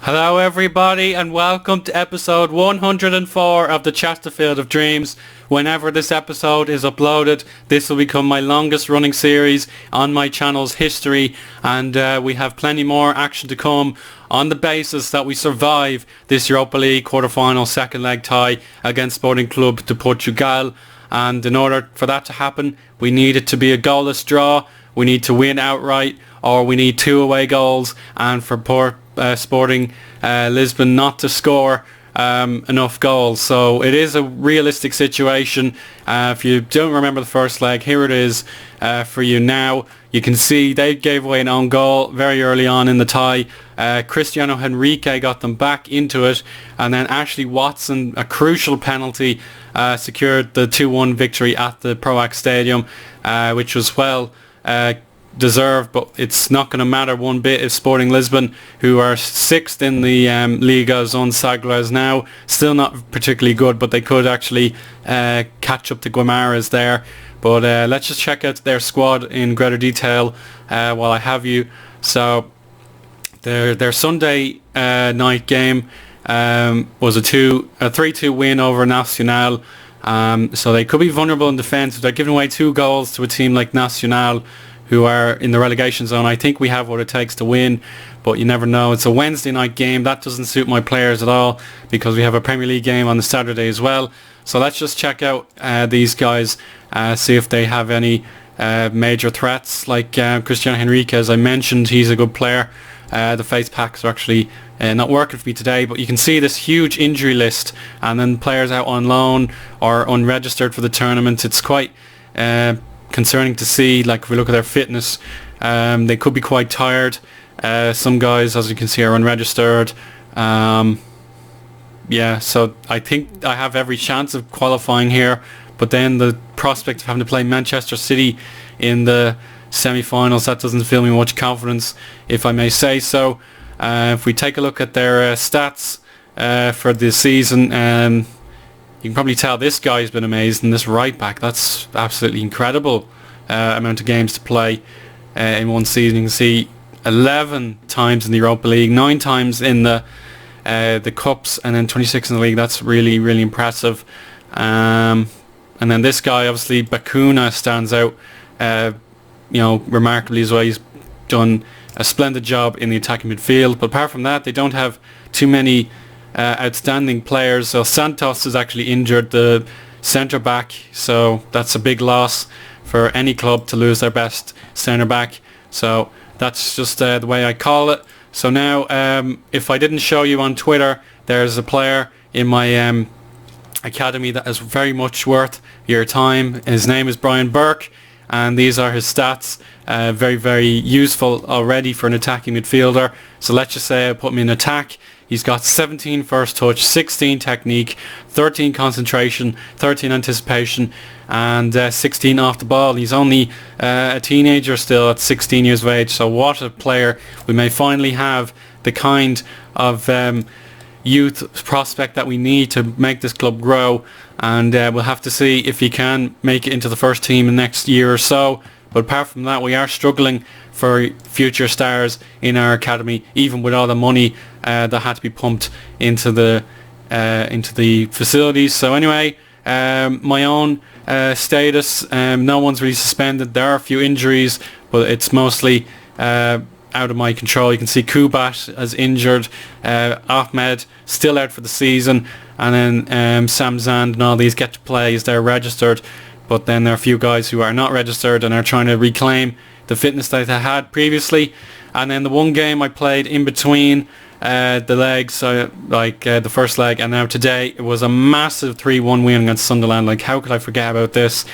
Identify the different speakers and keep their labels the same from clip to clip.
Speaker 1: Hello everybody and welcome to episode 104 of the Chesterfield of Dreams. Whenever this episode is uploaded, this will become my longest running series on my channel's history, and we have plenty more action to come on the basis that we survive this Europa League quarter-final second leg tie against Sporting Club de Portugal. And in order for that to happen, we need it to be a goalless draw, we need to win outright, or we need 2 away goals, and for Sporting Lisbon not to score enough goals. So it is a realistic situation. If you don't remember the first leg, here it is for you now. You can see they gave away an own goal very early on in the tie. Cristiano Henrique got them back into it, and then Ashley Watson, a crucial penalty, secured the 2-1 victory at the ProAx Stadium, which was well deserved, but it's not going to matter one bit if Sporting Lisbon, who are 6th in the Liga Zone Sagres now, still not particularly good, but they could actually catch up to Guimarães there. But let's just check out their squad in greater detail while I have you. So their Sunday night game was a 3-2 win over Nacional. So they could be vulnerable in defence. If they're giving away 2 goals to a team like Nacional, who are in the relegation zone, I think we have what it takes to win, but you never know. It's a Wednesday night game. That doesn't suit my players at all because we have a Premier League game on the Saturday as well. So let's just check out these guys, see if they have any major threats. Like Cristiano Henrique, as I mentioned, he's a good player. The face packs are actually not working for me today, but you can see this huge injury list, and then players out on loan or unregistered for the tournament. It's quite concerning to see. Like, if we look at their fitness, they could be quite tired. Some guys, as you can see, are unregistered. Yeah, so I think I have every chance of qualifying here, but then the prospect of having to play Manchester City in the semi-finals, that doesn't fill me with much confidence, if I may say so. If we take a look at their stats for the season, you can probably tell this guy's been amazing, this right back. That's absolutely incredible amount of games to play in one season. You can see 11 times in the Europa League, 9 times in the Cups, and then 26 in the league. That's really, really impressive. And then this guy, obviously, Bacuna, stands out remarkably as well. He's done a splendid job in the attacking midfield, but apart from that, they don't have too many outstanding players. So Santos is actually injured, the centre back, so that's a big loss for any club to lose their best centre back. So that's just the way I call it. So now, if I didn't show you on Twitter, there's a player in my academy that is very much worth your time. His name is Brian Burke, and these are his stats. Very, very useful already for an attacking midfielder. So let's just say I put him in attack. He's got 17 first touch, 16 technique, 13 concentration, 13 anticipation, and 16 off the ball. He's only a teenager still at 16 years of age, so what a player. We may finally have the kind of youth prospect that we need to make this club grow, and we'll have to see if he can make it into the first team in the next year or so. But apart from that, we are struggling for future stars in our academy, even with all the money that had to be pumped into the facilities. So anyway, my own status, no one's really suspended. There are a few injuries, but it's mostly out of my control. You can see Kubat is injured, Ahmed still out for the season, and then Sam Zand and all these get to play as they're registered. But then there are a few guys who are not registered and are trying to reclaim the fitness that they had previously. And then the one game I played in between the legs, the first leg and now today, it was a massive 3-1 win against Sunderland. Like, how could I forget about this?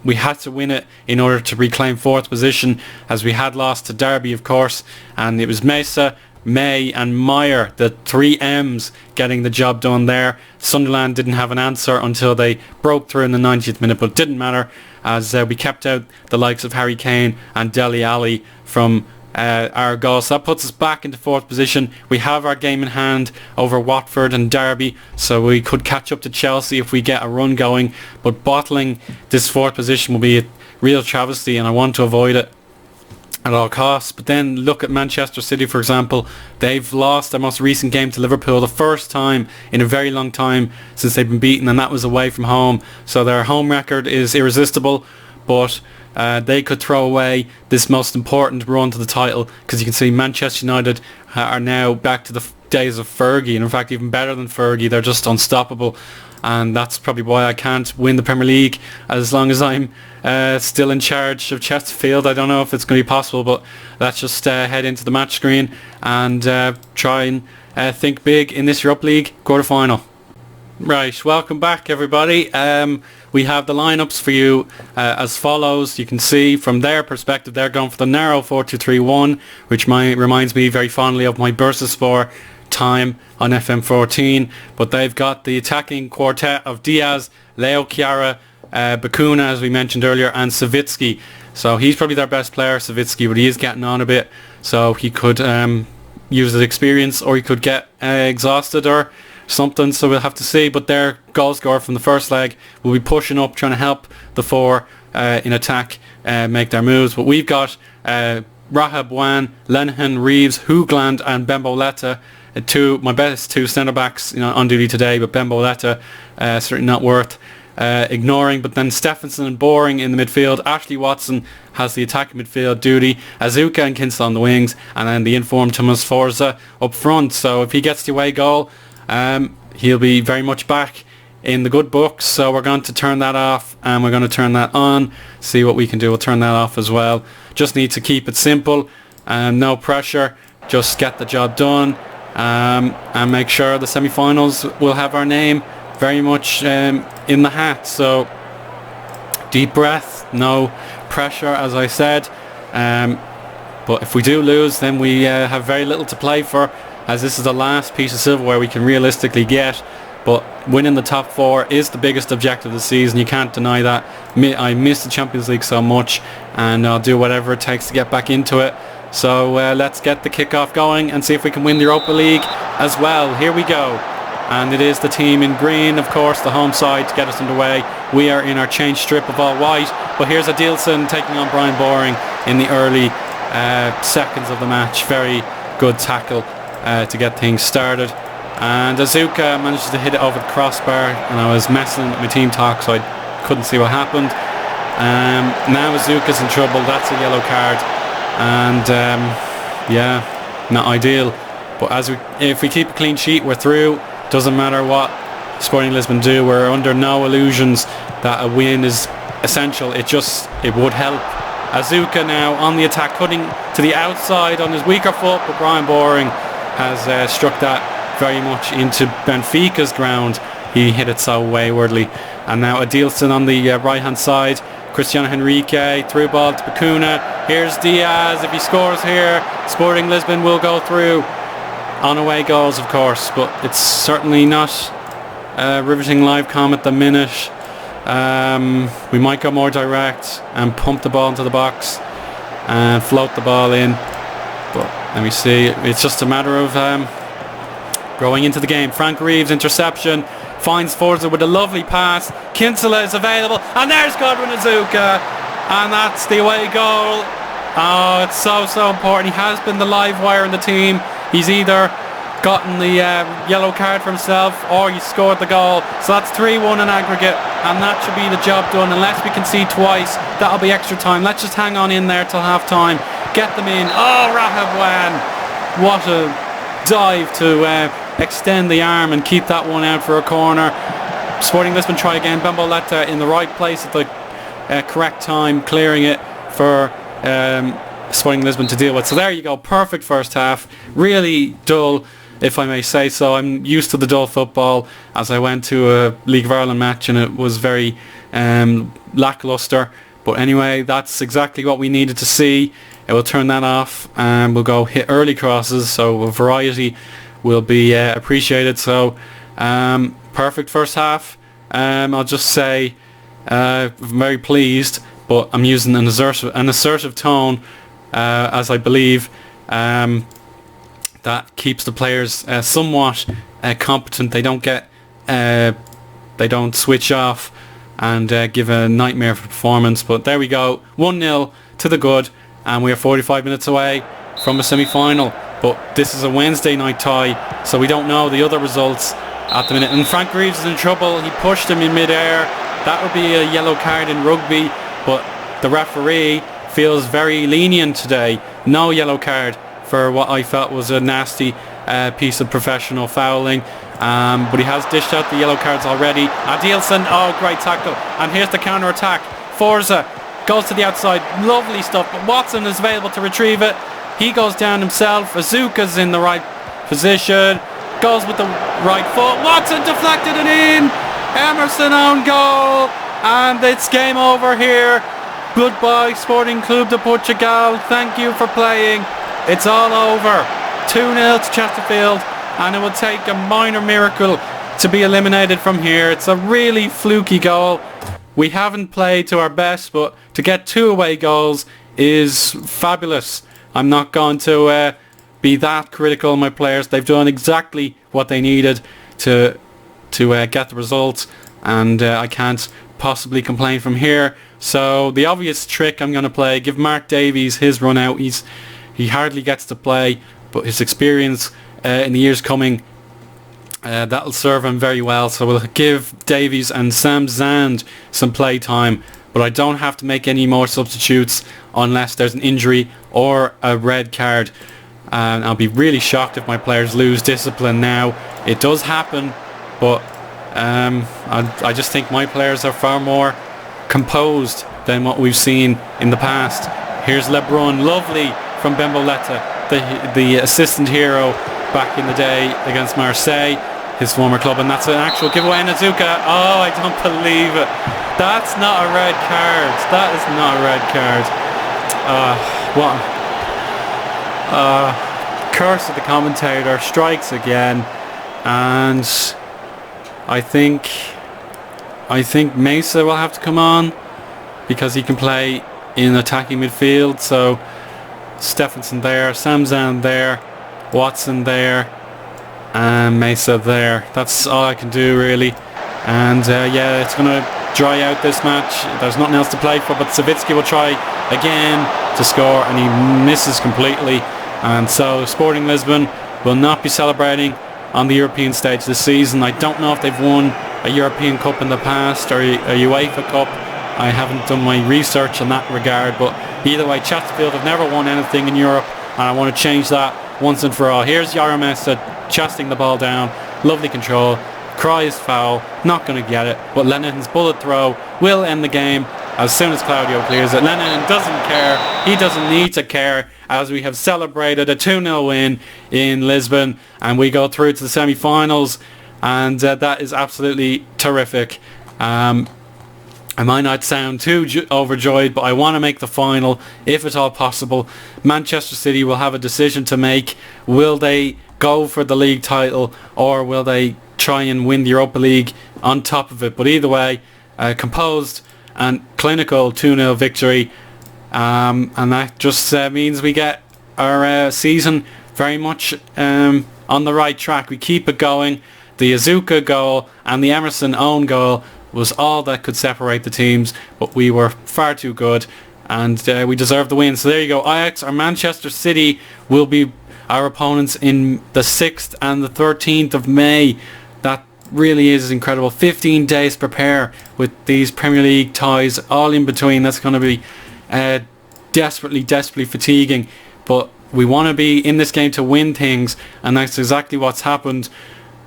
Speaker 1: We had to win it in order to reclaim 4th position, as we had lost to Derby, of course, and it was Mesa, May and Meyer, the 3 M's, getting the job done there. Sunderland didn't have an answer until they broke through in the 90th minute, but it didn't matter, as we kept out the likes of Harry Kane and Dele Alli from our goal. So that puts us back into 4th position. We have our game in hand over Watford and Derby, so we could catch up to Chelsea if we get a run going, but bottling this 4th position will be a real travesty, and I want to avoid it. at all costs. But then look at Manchester City, for example. They've lost their most recent game to Liverpool, the first time in a very long time since they've been beaten, and that was away from home. So their home record is irresistible, but they could throw away this most important run to the title, because you can see Manchester United are now back to the days of Fergie, and in fact even better than Fergie. They're just unstoppable, and that's probably why I can't win the Premier League as long as I'm still in charge of Chesterfield. I don't know if it's going to be possible, but let's just head into the match screen and try and think big in this Europa League quarter-final. Right, welcome back everybody. We have the lineups for you as follows. You can see from their perspective they're going for the narrow 4-2-3-1, which reminds me very fondly of my Bursaspor time on FM14, but they've got the attacking quartet of Diaz, Leo Chiara, Bakuna, as we mentioned earlier, and Savitsky. So he's probably their best player, Savitsky, but he is getting on a bit, so he could use his experience, or he could get exhausted or something, so we'll have to see. But their goal scorer from the first leg will be pushing up, trying to help the four in attack make their moves. But we've got Rahab Wan, Lenihan, Reeves, Hoogland and Bemboletta, my best two centre-backs on duty today, but Bemboletta certainly not worth ignoring. But then Stephenson and Boring in the midfield. Ashley Watson has the attacking midfield duty. Azuka and Kinsella on the wings, and then the informed Thomas Forza up front. So if he gets the away goal, he'll be very much back in the good books. So we're going to turn that off and we're going to turn that on, see what we can do. We'll turn that off as well. Just need to keep it simple, no pressure, just get the job done, and make sure the semi-finals will have our name very much in the hat. So deep breath, no pressure, as I said, but if we do lose, then we have very little to play for, as this is the last piece of silverware we can realistically get. But winning the top four is the biggest objective of the season. You can't deny that. I miss the Champions League so much, and I'll do whatever it takes to get back into it. So let's get the kickoff going and see if we can win the Europa League as well. Here we go. And it is the team in green, of course, the home side, to get us underway. We are in our change strip of all white. But here's Adilson taking on Brian Boring in the early seconds of the match. Very good tackle to get things started. And Azuka manages to hit it over the crossbar, and I was messing with my team talk, so I couldn't see what happened. Now Azuka's in trouble. That's a yellow card, and yeah, not ideal. But if we keep a clean sheet, we're through. Doesn't matter what Sporting Lisbon do. We're under no illusions that a win is essential. It would help. Azuka now on the attack, cutting to the outside on his weaker foot, but Brian Boring has struck that very much into Benfica's ground. He hit it so waywardly. And now Adilson on the right hand side. Cristiano Henrique, through ball to Bakuna. Here's Diaz. If he scores here, Sporting Lisbon will go through on away goals, of course, but it's certainly not riveting live comm at the minute. We might go more direct and pump the ball into the box and float the ball in, but let me see. It's just a matter of going into the game. Frank Reeves, interception, finds Forza with a lovely pass. Kinsella is available, and there's Godwin Azuka, and that's the away goal. Oh, it's so important. He has been the live wire in the team. He's either gotten the yellow card for himself, or he scored the goal. So that's 3-1 in aggregate, and that should be the job done. Unless we concede twice, that'll be extra time. Let's just hang on in there till half time, get them in. Oh, Rahab Wan, what a dive to extend the arm and keep that one out for a corner. Sporting Lisbon try again. Bemboletta in the right place at the correct time, clearing it for Sporting Lisbon to deal with. So there you go, perfect first half. Really dull, if I may say so. I'm used to the dull football, as I went to a League of Ireland match and it was very lacklustre. But anyway, that's exactly what we needed to see. We'll turn that off and we'll go hit early crosses, so a variety will be appreciated. So perfect first half. I'll just say very pleased, but I'm using an assertive tone, as I believe that keeps the players somewhat competent. They don't switch off and give a nightmare performance. But there we go, 1-0 to the good. and we are 45 minutes away from a semi-final. But this is a Wednesday night tie, so we don't know the other results at the minute. And Frank Reeves is in trouble. He pushed him in mid-air. That would be a yellow card in rugby, but the referee feels very lenient today. No yellow card for what I felt was a nasty piece of professional fouling. But he has dished out the yellow cards already. Adilson, oh, great tackle. And here's the counter-attack. Forza goes to the outside. Lovely stuff, but Watson is available to retrieve it. He goes down himself. Azuka's in the right position. Goes with the right foot. Watson deflected it in. Emerson own goal. And it's game over here. Goodbye, Sporting Clube de Portugal. Thank you for playing. It's all over. 2-0 to Chesterfield. And it will take a minor miracle to be eliminated from here. It's a really fluky goal. We haven't played to our best, but to get 2 away goals is fabulous. I'm not going to be that critical of my players. They've done exactly what they needed to get the result, and I can't possibly complain from here. So the obvious trick I'm going to play, give Mark Davies his run out. He hardly gets to play, but his experience in the years coming, that'll serve him very well. So we'll give Davies and Sam Zand some play time, but I don't have to make any more substitutes unless there's an injury or a red card. And I'll be really shocked if my players lose discipline now. It does happen, but I just think my players are far more composed than what we've seen in the past. Here's Lebrun, lovely from Bemboletta, the assistant hero back in the day against Marseille, his former club, and that's an actual giveaway. And Azuka, oh, I don't believe it. That's not a red card. That is not a red card. Curse of the commentator strikes again, and I think Mesa will have to come on because he can play in attacking midfield. So Stephenson there, Samzan there, Watson there, and Mesa there. That's all I can do really. And yeah, it's going to dry out this match. There's nothing else to play for, but Savitsky will try again to score, and he misses completely. And so Sporting Lisbon will not be celebrating on the European stage this season. I don't know if they've won a European Cup in the past or a UEFA Cup. I haven't done my research in that regard, but either way, Chesterfield have never won anything in Europe, and I want to change that once and for all. Here's Yaramesa chesting the ball down, lovely control, cries foul, not going to get it, but Lenihan's bullet throw will end the game as soon as Claudio clears it. Lenihan doesn't care, he doesn't need to care, as we have celebrated a 2-0 win in Lisbon, and we go through to the semi-finals, and that is absolutely terrific. I might not sound too overjoyed, but I want to make the final if at all possible. Manchester City will have a decision to make. Will they go for the league title, or will they try and win the Europa League on top of it? But either way, composed and clinical 2-0 victory, and that just means we get our season very much on the right track. We keep it going. The Azuka goal and the Emerson own goal was all that could separate the teams, but we were far too good, and we deserved the win. So there you go. Ajax or Manchester City will be our opponents in the 6th and the 13th of May. That really is incredible. 15 days to prepare with these Premier League ties all in between. That's going to be desperately fatiguing, but we want to be in this game to win things, and that's exactly what's happened.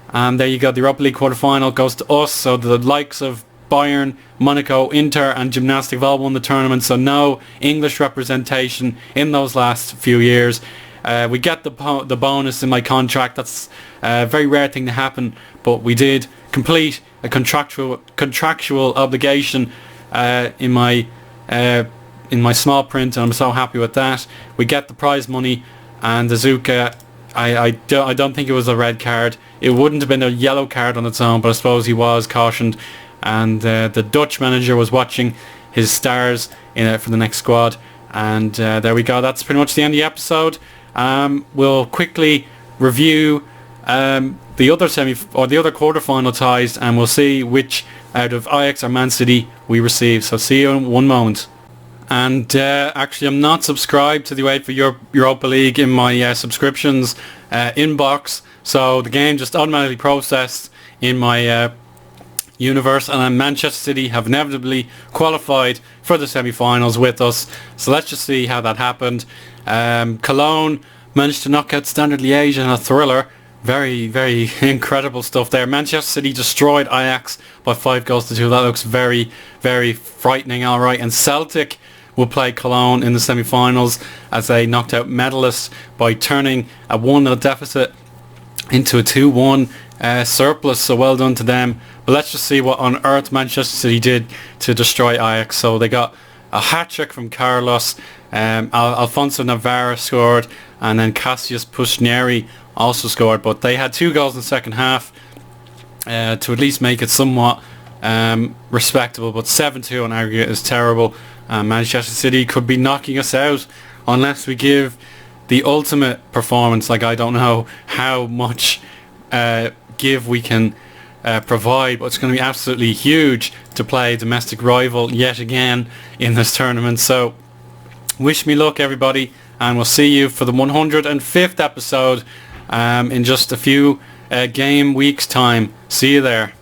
Speaker 1: And there you go, the Europa League quarter-final goes to us. So the likes of Bayern, Monaco, Inter and Gymnastic have all won the tournament, so no English representation in those last few years. We get the bonus in my contract. That's a very rare thing to happen, but we did complete a contractual obligation in my small print, and I'm so happy with that. We get the prize money, and Azuka, I don't think it was a red card. It wouldn't have been a yellow card on its own, but I suppose he was cautioned, and the Dutch manager was watching his stars for the next squad, and there we go. That's pretty much the end of the episode. We'll quickly review the other quarter-final ties, and we'll see which out of Ajax or Man City we receive. So see you in one moment. And actually, I'm not subscribed to the UEFA Europa League in my subscriptions inbox, so the game just automatically processed in my universe, and then Manchester City have inevitably qualified for the semi-finals with us. So let's just see how that happened. Cologne managed to knock out Standard Liège in a thriller. Very, very incredible stuff there. Manchester City destroyed Ajax by 5-2. That looks very, very frightening, alright. And Celtic will play Cologne in the semi-finals as they knocked out medalists by turning a 1-0 deficit into a 2-1 surplus. So well done to them. But let's just see what on earth Manchester City did to destroy Ajax. So they got a hat-trick from Carlos. Alfonso Navarra scored, and then Cassius Pushnieri also scored, but they had 2 goals in the second half to at least make it somewhat respectable. But 7-2 on aggregate is terrible. Manchester City could be knocking us out unless we give the ultimate performance. Like, I don't know how much give we can provide, but it's going to be absolutely huge to play a domestic rival yet again in this tournament. So wish me luck, everybody, and we'll see you for the 105th episode in just a few game weeks time. See you there.